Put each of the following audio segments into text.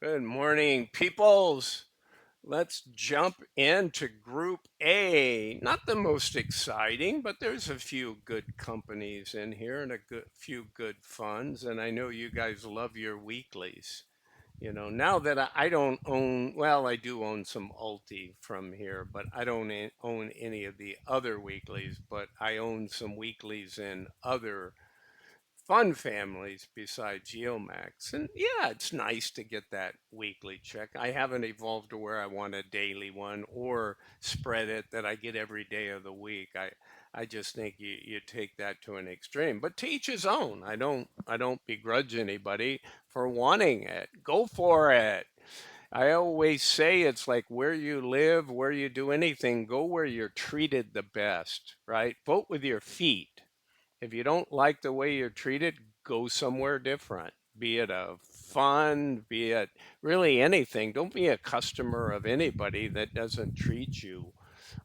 Good morning, peoples. Let's jump into Group A. Not the most exciting, but there's a few good companies in here and few good funds. And I know you guys love your weeklies. Now that I don't own, well, I do own some Alti from here, but I don't own any of the other weeklies, but I own some weeklies in other fun families besides YieldMax. And yeah, it's nice to get that weekly check. I haven't evolved to where I want a daily one or spread it that I get every day of the week. I just think you take that to an extreme. But to each his own. I don't begrudge anybody for wanting it. Go for it. I always say it's like where you live, where you do anything, go where you're treated the best, right? Vote with your feet. If you don't like the way you're treated, go somewhere different. Be it a fund, be it really anything. Don't be a customer of anybody that doesn't treat you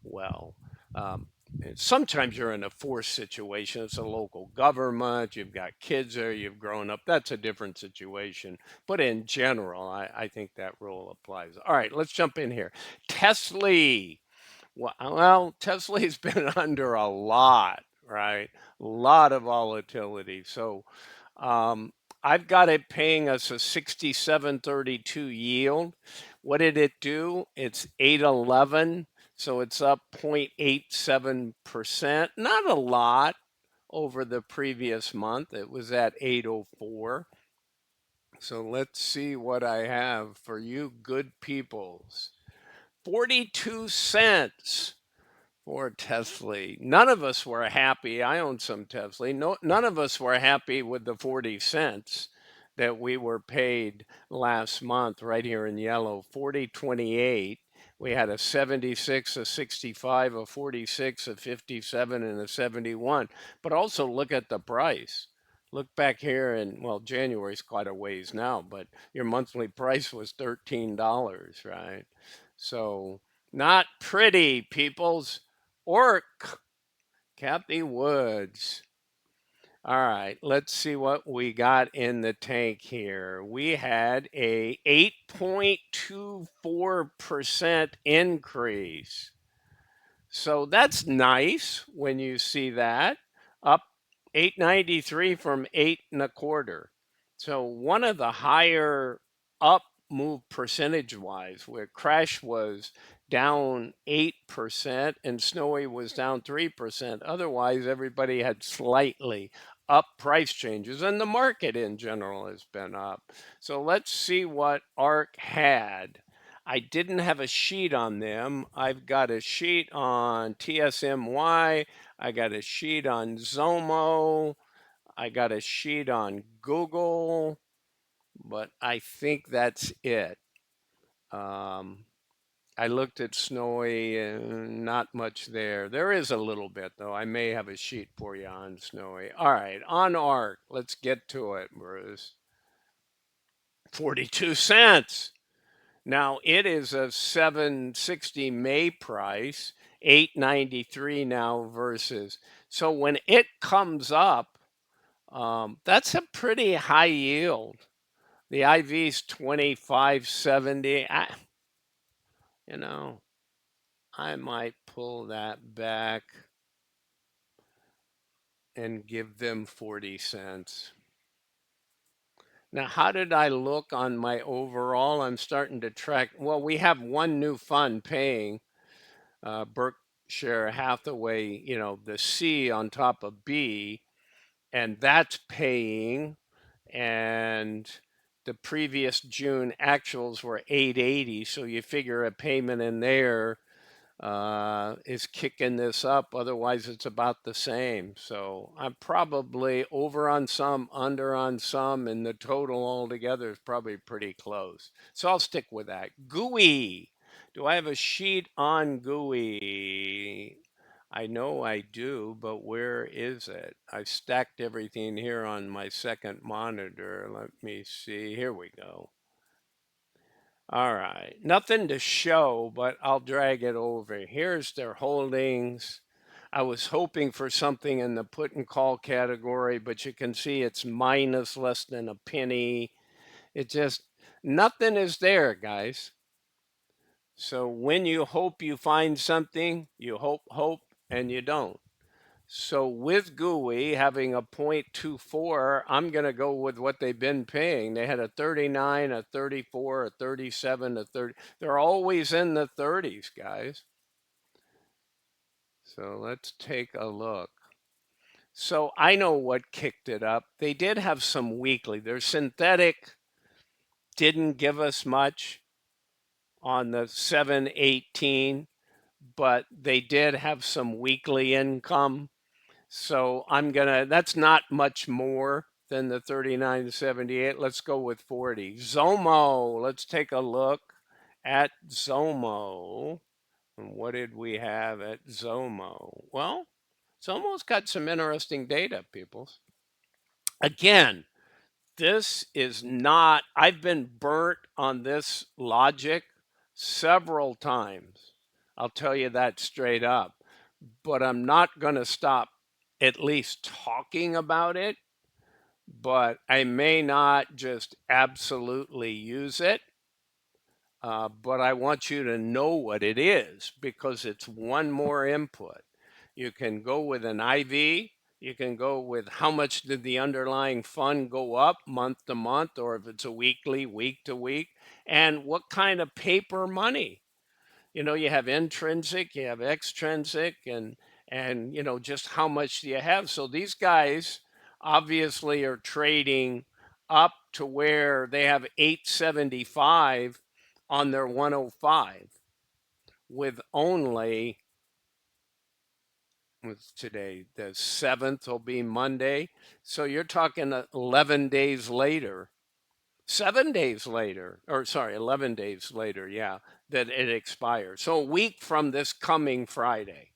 well. Um, Sometimes you're in a forced situation. It's a local government. You've got kids there. You've grown up. That's a different situation. But in general, I think that rule applies. All right, let's jump in here. Tsly. Well, Tesla's been under a lot, right? A lot of volatility. So um, I've got it paying us a 67.32 yield. What did it do? It's 811, so it's up 0.87%. Not a lot over the previous month. It was at 804. So let's see what I have for you good peoples. 42 cents for Tsly. None of us were happy. I own some Tsly. No, none of us were happy with the 40 cents that we were paid last month right here in yellow, 40.28. We had a 76, a 65, a 46, a 57, and a 71. But also look at the price. Look back here and well, January's quite a ways now, but your monthly price was $13, right? So not pretty, peoples. Orc, Kathy Woods. All right, let's see what we got in the tank here. We had a 8.24% increase. So that's nice when you see that. Up 893 from 8.25. So one of the higher up move percentage wise, where Crash was down 8% and Snowy was down 3%. Otherwise, everybody had slightly up price changes, and the market in general has been up. So let's see what ARK had. I didn't have a sheet on them. I've got a sheet on TSMY. I got a sheet on Xomo. I got a sheet on Google, but I think that's it. Um, I looked at Snowy and not much there. There is a little bit though. I may have a sheet for you on Snowy. All right, on ARC, let's get to it, Bruce. 42 cents. Now it is a 760 May price, 893 now versus. So when it comes up, that's a pretty high yield. The IV's 2570. You know, I might pull that back and give them 40 cents. Now, how did I look on my overall? I'm starting to track. Well, we have one new fund paying Berkshire Hathaway, the C on top of B, and that's paying. And the previous June actuals were 880, so you figure a payment in there is kicking this up. Otherwise, it's about the same. So I'm probably over on some, under on some, and the total altogether is probably pretty close. So I'll stick with that. GUI. Do I have a sheet on GUI? I know I do, but where is it? I stacked everything here on my second monitor. Let me see. Here we go. All right, nothing to show, but I'll drag it over. Here's their holdings. I was hoping for something in the put and call category, but you can see it's minus less than a penny. It just, Nothing is there, guys. So when you hope you find something, you hope, and you don't. So with GUI having a 0.24, I'm going to go with what they've been paying. They had a 39, a 34, a 37, a 30. They're always in the 30s, guys. So let's take a look. So I know what kicked it up. They did have some weekly. Their synthetic didn't give us much on the 718, but they did have some weekly income. So that's not much more than the 39.78. Let's go with 40. Xomo, let's take a look at Xomo. And what did we have at Xomo? Well, Xomo's got some interesting data, people. Again, this is not, I've been burnt on this logic several times. I'll tell you that straight up. But I'm not going to stop at least talking about it. But I may not just absolutely use it. But I want you to know what it is because it's one more input. You can go with an IV. You can go with how much did the underlying fund go up month to month, or if it's a weekly, week to week, and what kind of paper money. You have intrinsic, you have extrinsic, and just how much do you have. So these guys obviously are trading up to where they have 875 on their 105 with only, what's today, the 7th will be Monday. So you're talking 11 days later, 7 days later, or sorry, 11 days later, yeah, that it expires. So a week from this coming Friday.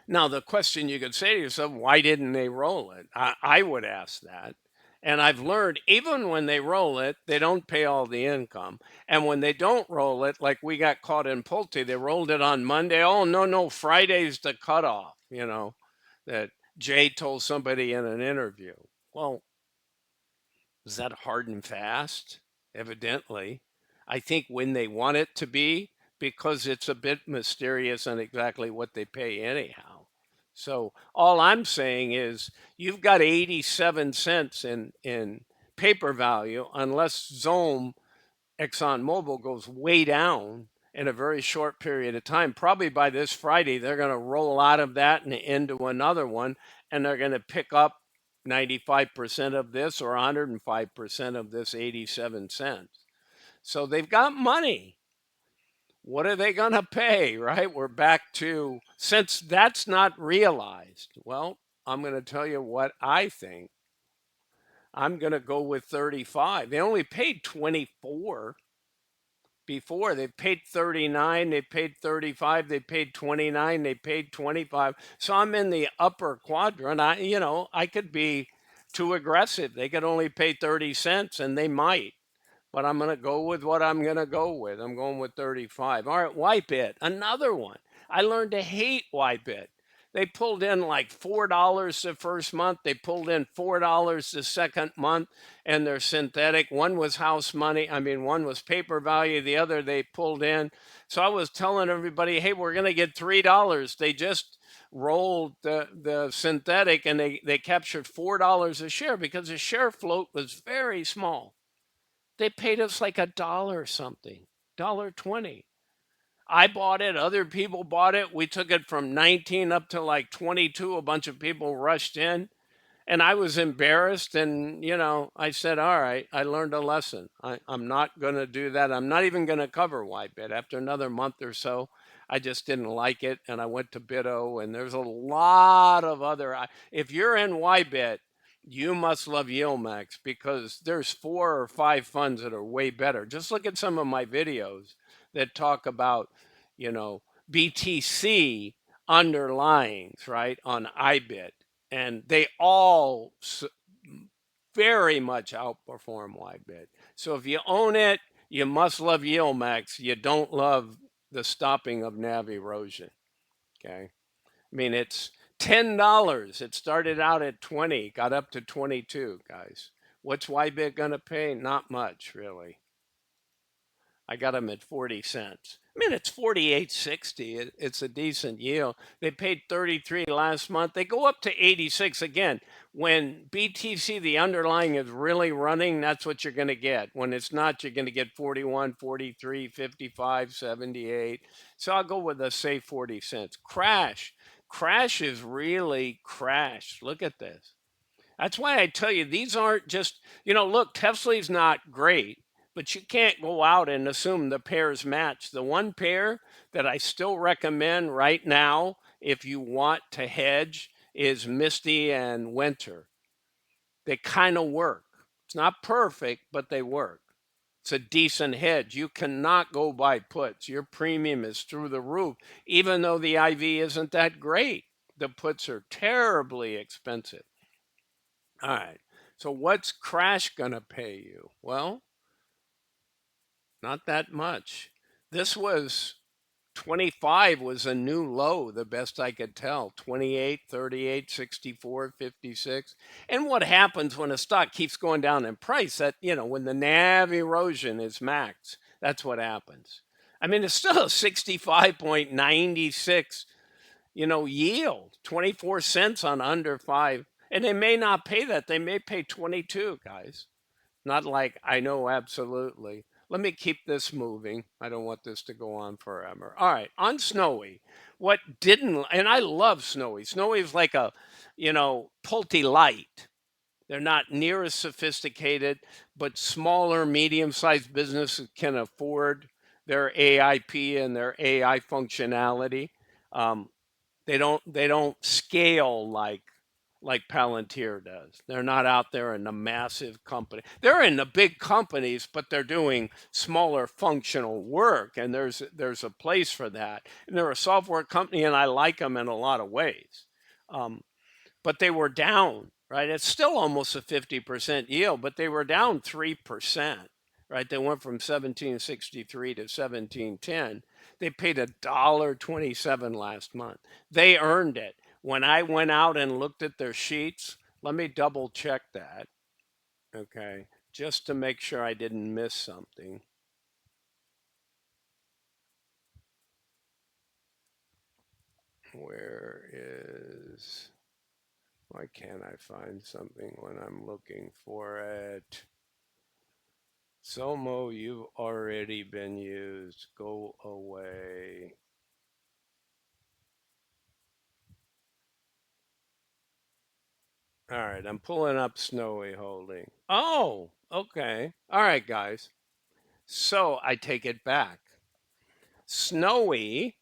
Now, the question you could say to yourself, why didn't they roll it? I would ask that. And I've learned even when they roll it, they don't pay all the income. And when they don't roll it, like we got caught in Pulte, they rolled it on Monday. Oh, no, no, Friday's the cutoff, that Jay told somebody in an interview. Well, is that hard and fast? Evidently. I think when they want it to be, because it's a bit mysterious on exactly what they pay anyhow. So all I'm saying is you've got 87 cents in paper value unless Xomo ExxonMobil goes way down in a very short period of time. Probably by this Friday, they're going to roll out of that and into another one, and they're going to pick up 95% of this or 105% of this 87 cents. So they've got money. What are they going to pay, right? We're back to, since that's not realized, well, I'm going to tell you what I think. I'm going to go with 35. They only paid 24 before. They paid 39, they paid 35, they paid 29, they paid 25. So I'm in the upper quadrant. I could be too aggressive. They could only pay 30 cents and they might. But I'm going to go with what I'm going to go with. I'm going with 35. All right, Whitebit, another one. I learned to hate Whitebit. They pulled in like $4 the first month. They pulled in $4 the second month, and they're synthetic. One was house money. I mean, one was paper value. The other they pulled in. So I was telling everybody, hey, we're going to get $3. They just rolled the synthetic, and they captured $4 a share because the share float was very small. They paid us like $1 something, $1.20. I bought it. Other people bought it. We took it from 19 up to like 22. A bunch of people rushed in. And I was embarrassed. And, I said, all right, I learned a lesson. I'm not going to do that. I'm not even going to cover Whitebit. After another month or so, I just didn't like it. And I went to Bitto. And there's a lot of other. If you're in Whitebit, you must love YieldMax because there's 4 or 5 funds that are way better. Just look at some of my videos that talk about, you know, BTC underlyings, right, on IBIT. And they all very much outperform YBIT. So if you own it, you must love YieldMax. You don't love the stopping of NAV erosion. Okay. I mean, it's $10. It started out at 20, got up to 22, guys. What's YBIT going to pay? Not much, really. I got them at 40 cents. I mean, it's 48.60. It's a decent yield. They paid 33 last month. They go up to 86 again. When BTC, the underlying, is really running, that's what you're going to get. When it's not, you're going to get 41, 43, 55, 78. So I'll go with a say 40 cents. Crash. Crash is really crashed. Look at this. That's why I tell you, these aren't just, look, Tesla's not great, but you can't go out and assume the pairs match. The one pair that I still recommend right now, if you want to hedge, is Misty and Winter. They kind of work. It's not perfect, but they work. It's a decent hedge. You cannot go buy puts. Your premium is through the roof, even though the IV isn't that great. The puts are terribly expensive. All right. So what's Crash going to pay you? Well, not that much. This was 25 was a new low, the best I could tell. 28, 38, 64, 56. And what happens when a stock keeps going down in price, that, when the NAV erosion is max, that's what happens. I mean, it's still a 65.96 yield, 24 cents on under 5. And they may not pay that. They may pay 22, guys. Not like I know absolutely. Let me keep this moving. I don't want this to go on forever. All right, on Snowy. What didn't, and I love Snowy. Snowy is like a, Pulte light. They're not near as sophisticated, but smaller, medium-sized businesses can afford their AIP and their AI functionality. Um, they don't scale like Palantir does. They're not out there in the massive company. They're in the big companies, but they're doing smaller functional work, and there's a place for that. And they're a software company, and I like them in a lot of ways. Um, but they were down, right? It's still almost a 50% yield, but they were down 3%, right? They went from 1763 to 1710. They paid $1.27 last month. They earned it. When I went out and looked at their sheets, let me double check that, okay, just to make sure I didn't miss something. Where is, why can't I find something when I'm looking for it? Xomo, you've already been used. Go away. All right, I'm pulling up Snowy Holding. Oh, okay. All right, guys. So I take it back. Snowy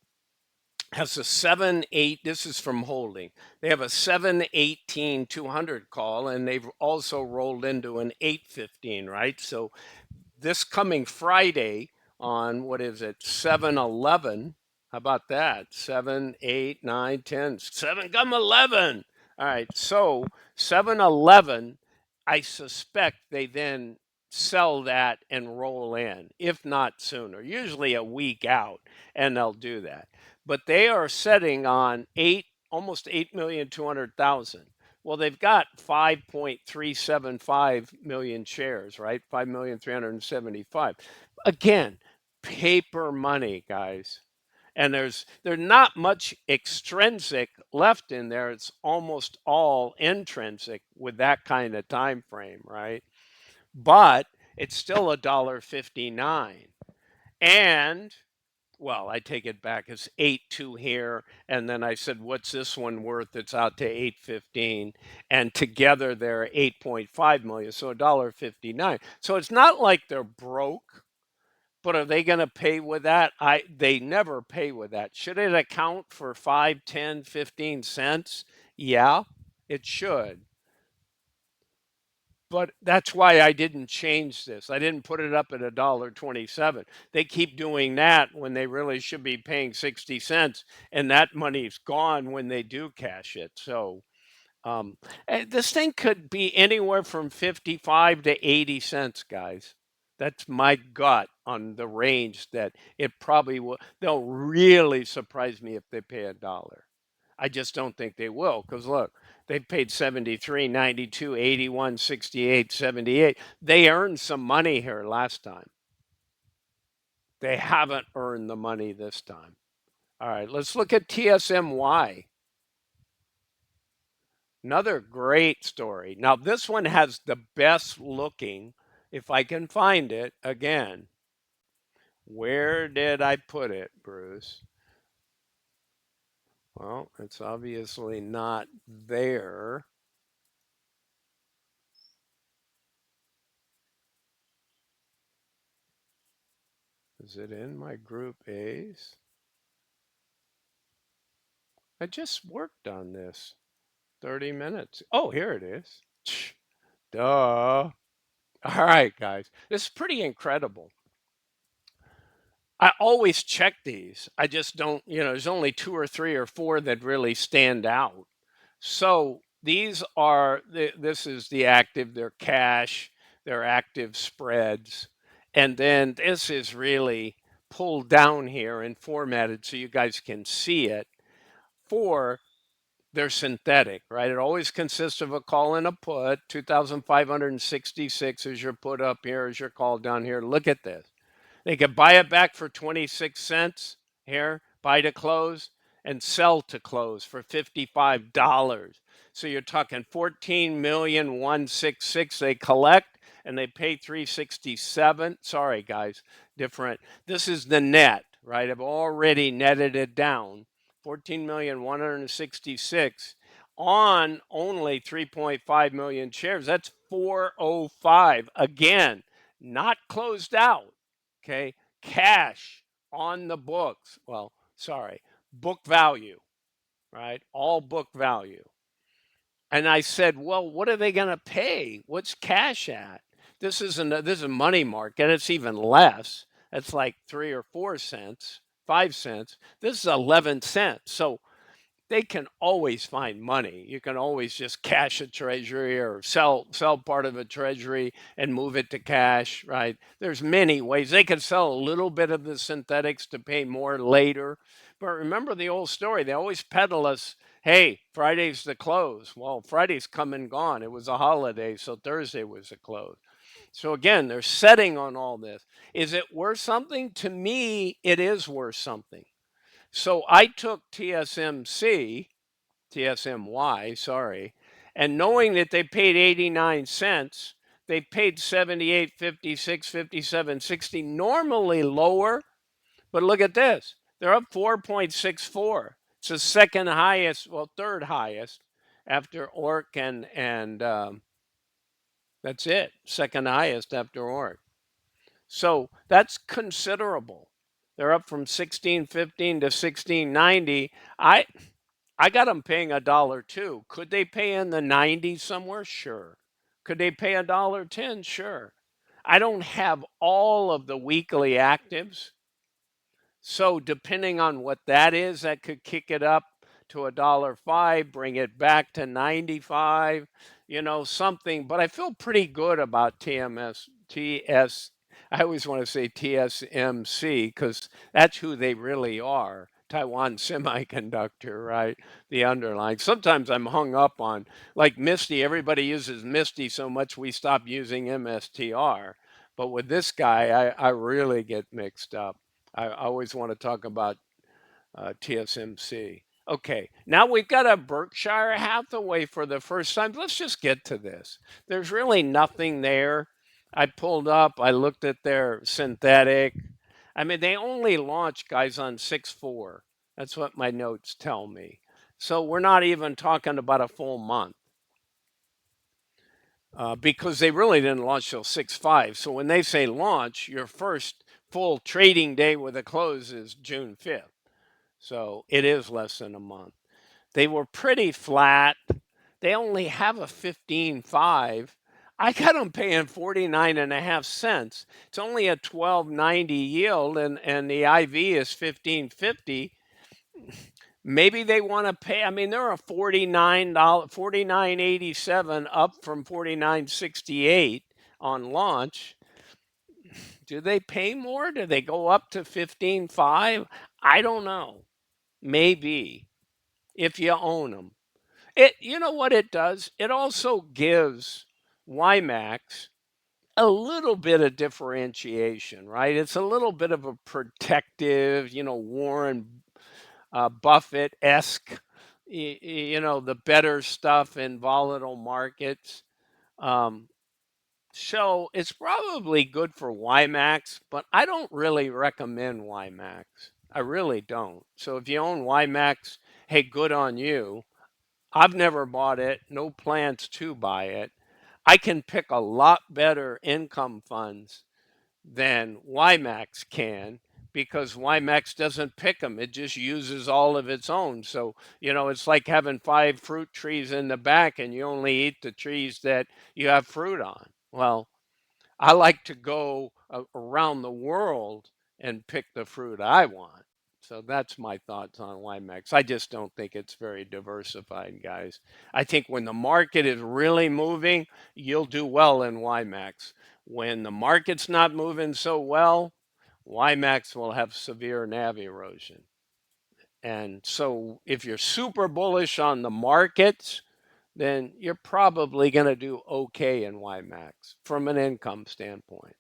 has a 7-8. This is from Holding. They have a 7-18-200 call, and they've also rolled into an 8-15, right? So this coming Friday on, what is it, 7-11. How about that? 7, 8, 9, 10. 7 come 11. All right. So 7-11, I suspect they then sell that and roll in, if not sooner, usually a week out, and they'll do that. But they are setting on almost 8,200,000. Well, they've got 5.375 million shares, right? 5,375. Again, paper money, guys. And there's not much extrinsic left in there. It's almost all intrinsic with that kind of time frame, right? But it's still $1.59. And well, I take it back. It's 8.2 here, and then I said, "What's this one worth?" It's out to 8.15, and together they're 8.5 million, so $1.59. So it's not like they're broke, but are they going to pay with that? They never pay with that. Should it account for 5, 10, 15 cents? Yeah, it should. But that's why I didn't change this. I didn't put it up at $1.27. They keep doing that when they really should be paying 60 cents, and that money's gone when they do cash it. So this thing could be anywhere from 55 to 80 cents, guys. That's my gut on the range that it probably will. They'll really surprise me if they pay $1. I just don't think they will, because look, they've paid 73, 92, 81, 68, 78. They earned some money here last time. They haven't earned the money this time. All right, let's look at TSMY. Another great story. Now, this one has the best looking, if I can find it again. Where did I put it, Bruce? Well, it's obviously not there. Is it in my group A's? I just worked on this 30 minutes. Oh, here it is. Duh. All right, guys. This is pretty incredible. I always check these. I just don't, there's only 2 or 3 or 4 that really stand out. So these are, this is the active, their cash, their active spreads. And then this is really pulled down here and formatted so you guys can see it for their synthetic, right? It always consists of a call and a put. 2,566 is your put up here, is your call down here. Look at this. They could buy it back for 26 cents here, buy to close, and sell to close for $55. So you're talking 14,166 they collect and they pay 367. Sorry guys, different. This is the net, right? I've already netted it down. 14,166 on only 3.5 million shares. That's 405 again, not closed out. Okay, cash on the books. Well, sorry, book value, right? All book value. And I said, well, what are they going to pay? What's cash at? This is a money market. It's even less. It's like 3 or 4 cents, 5 cents. This is 11 cents. So they can always find money. You can always just cash a treasury or sell part of a treasury and move it to cash, right? There's many ways. They can sell a little bit of the synthetics to pay more later. But remember the old story. They always peddle us, hey, Friday's the close. Well, Friday's come and gone. It was a holiday, so Thursday was the close. So again, they're setting on all this. Is it worth something? To me, it is worth something. So I took TSMY, sorry, and knowing that they paid 89 cents, they paid 78, 56, 57, 60, normally lower, but look at this. They're up 4.64. It's the second highest, well, third highest after ORC and that's it. Second highest after ORC. So that's considerable. They're up from 16.15 to 16.90. I got them paying $1 too. Could they pay in the 90s somewhere? Sure. Could they pay $1.10? Sure. I don't have all of the weekly actives. So depending on what that is, that could kick it up to $1.05, bring it back to 95, something. But I feel pretty good about I always want to say TSMC because that's who they really are. Taiwan Semiconductor, right? The underlying. Sometimes I'm hung up on, like Misty, everybody uses Misty so much we stop using MSTR. But with this guy, I really get mixed up. I always want to talk about TSMC. Okay, now we've got a Berkshire Hathaway for the first time. Let's just get to this. There's really nothing there. I pulled up, I looked at their synthetic. I mean, they only launched, guys, on 6/4. That's what my notes tell me. So we're not even talking about a full month because they really didn't launch till 6/5. So when they say launch, your first full trading day with a close is June 5th. So it is less than a month. They were pretty flat. They only have a 15.5. I got them paying 49.5 cents. It's only a 12.90 yield, and the IV is 15.50. Maybe they want to pay. I mean, they're a $49, 49.87 up from 49.68 on launch. Do they pay more? Do they go up to 15.5? I don't know. Maybe if you own them. You know what it does? It also gives YieldMax a little bit of differentiation, right? It's a little bit of a protective, Warren Buffett-esque, the better stuff in volatile markets. Um, so it's probably good for YieldMax, but I don't really recommend YieldMax. I really don't. So if you own YieldMax, hey, good on you. I've never bought it, no plans to buy it. I can pick a lot better income funds than YieldMax can because YieldMax doesn't pick them. It just uses all of its own. So, it's like having 5 fruit trees in the back and you only eat the trees that you have fruit on. Well, I like to go around the world and pick the fruit I want. So that's my thoughts on YieldMax. I just don't think it's very diversified, guys. I think when the market is really moving, you'll do well in YieldMax. When the market's not moving so well, YieldMax will have severe NAV erosion. And so if you're super bullish on the markets, then you're probably going to do okay in YieldMax from an income standpoint.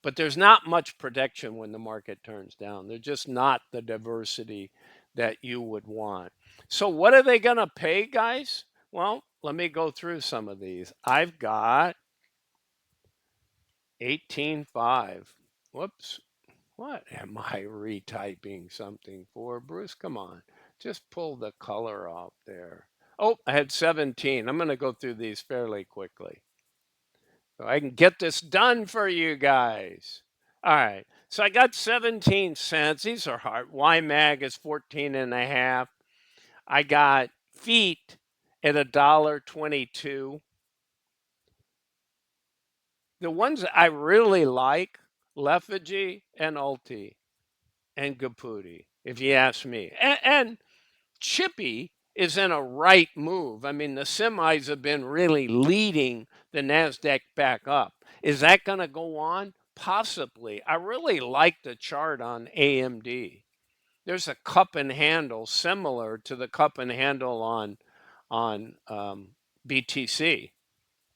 But there's not much protection when the market turns down. There's just not the diversity that you would want. So what are they going to pay, guys? Well, let me go through some of these. I've got 18.5. Whoops. What am I retyping something for? Bruce, come on. Just pull the color off there. Oh, I had 17. I'm going to go through these fairly quickly so I can get this done for you guys. All right. So I got 17 cents. These are hard. YMAG is 14 and a half. I got feet at $1.22. The ones I really like, Lfgy and Ulti and Gpty, if you ask me. And Chippy is in a right move. I mean, the semis have been really leading the NASDAQ back up. Is that going to go on? Possibly. I really like the chart on AMD. There's a cup and handle similar to the cup and handle on BTC.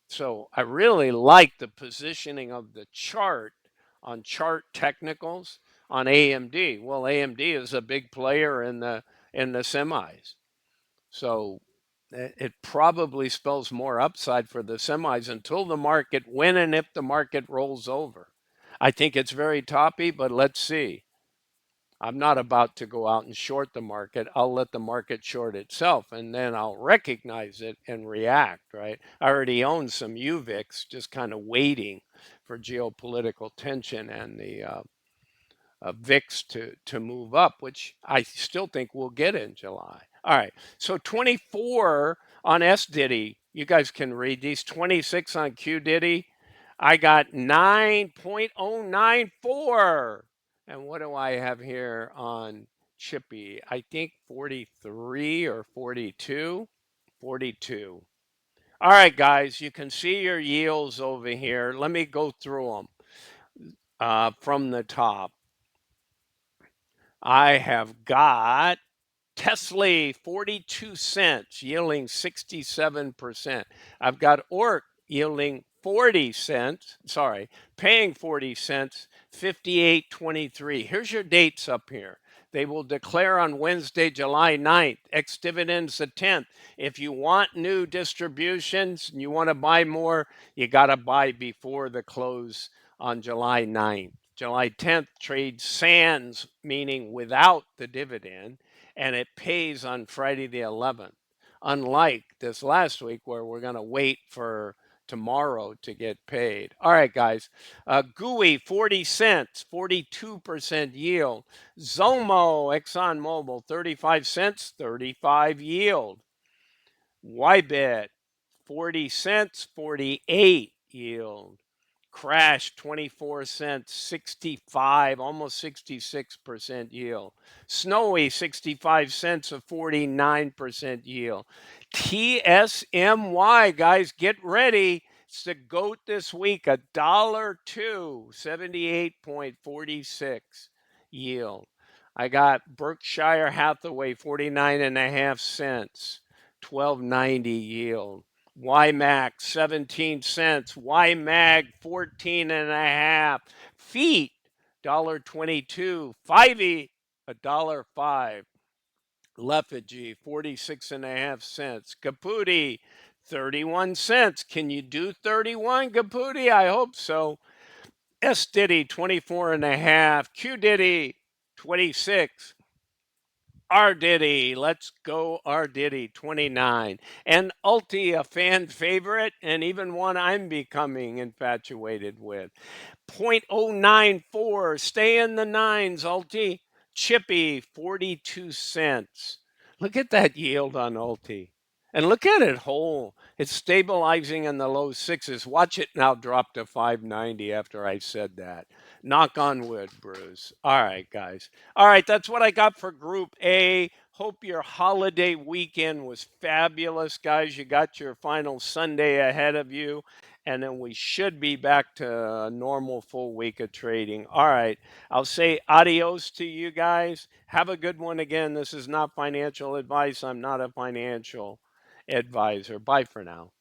So I really like the positioning of the chart on chart technicals on AMD. Well, AMD is a big player in the semis. So it probably spells more upside for the semis until the market, when and if the market rolls over. I think it's very toppy, but let's see. I'm not about to go out and short the market. I'll let the market short itself and then I'll recognize it and react, right? I already own some UVIX, just kind of waiting for geopolitical tension and the VIX to move up, which I still think we'll get in July. All right, so 24 on S Diddy. You guys can read these. 26 on Q Diddy. I got 9.094. And what do I have here on Chippy? I think 43 or 42. 42. All right, guys, you can see your yields over here. Let me go through them from the top. I have got Tsly 42 cents yielding 67%. I've got ORC yielding 40 cents, paying 40 cents, 58.23. Here's your dates up here. They will declare on Wednesday, July 9th. Ex-dividends the 10th. If you want new distributions and you want to buy more, you got to buy before the close on July 9th. July 10th trades sans, meaning without the dividend, and it pays on Friday the 11th. Unlike this last week where we're going to wait for tomorrow to get paid. All right, guys. GUI, 40 cents, 42% yield. Xomo, ExxonMobil, 35 cents, 35 yield. YBIT, 40 cents, 48 yield. Crash, 24 cents, 65, almost 66% yield. Snowy, 65 cents, a 49% yield. TSMY, guys, get ready. It's the GOAT this week, $1.02, 78.46 yield. I got Berkshire Hathaway, 49.5 cents, 12.90 yield. YMAX 17 cents. YMAG 14 and a half. Feet $1.22. Fivey $1.05. Lfgy 46 and a half cents. Gpty 31 cents. Can you do 31, Gpty? I hope so. S Diddy 24 and a half. Q Diddy 26. R Diddy, let's go R Diddy 29. And Ulti, a fan favorite, and even one I'm becoming infatuated with. 0.094, stay in the nines, Ulti. Chippy, 42 cents. Look at that yield on Ulti. And look at it whole. It's stabilizing in the low sixes. Watch it now drop to 590 after I said that. Knock on wood, Bruce. All right, guys. All right, that's what I got for Group A. Hope your holiday weekend was fabulous, guys. You got your final Sunday ahead of you, and then we should be back to a normal full week of trading. All right, I'll say adios to you guys. Have a good one again. This is not financial advice. I'm not a financial advisor. Bye for now.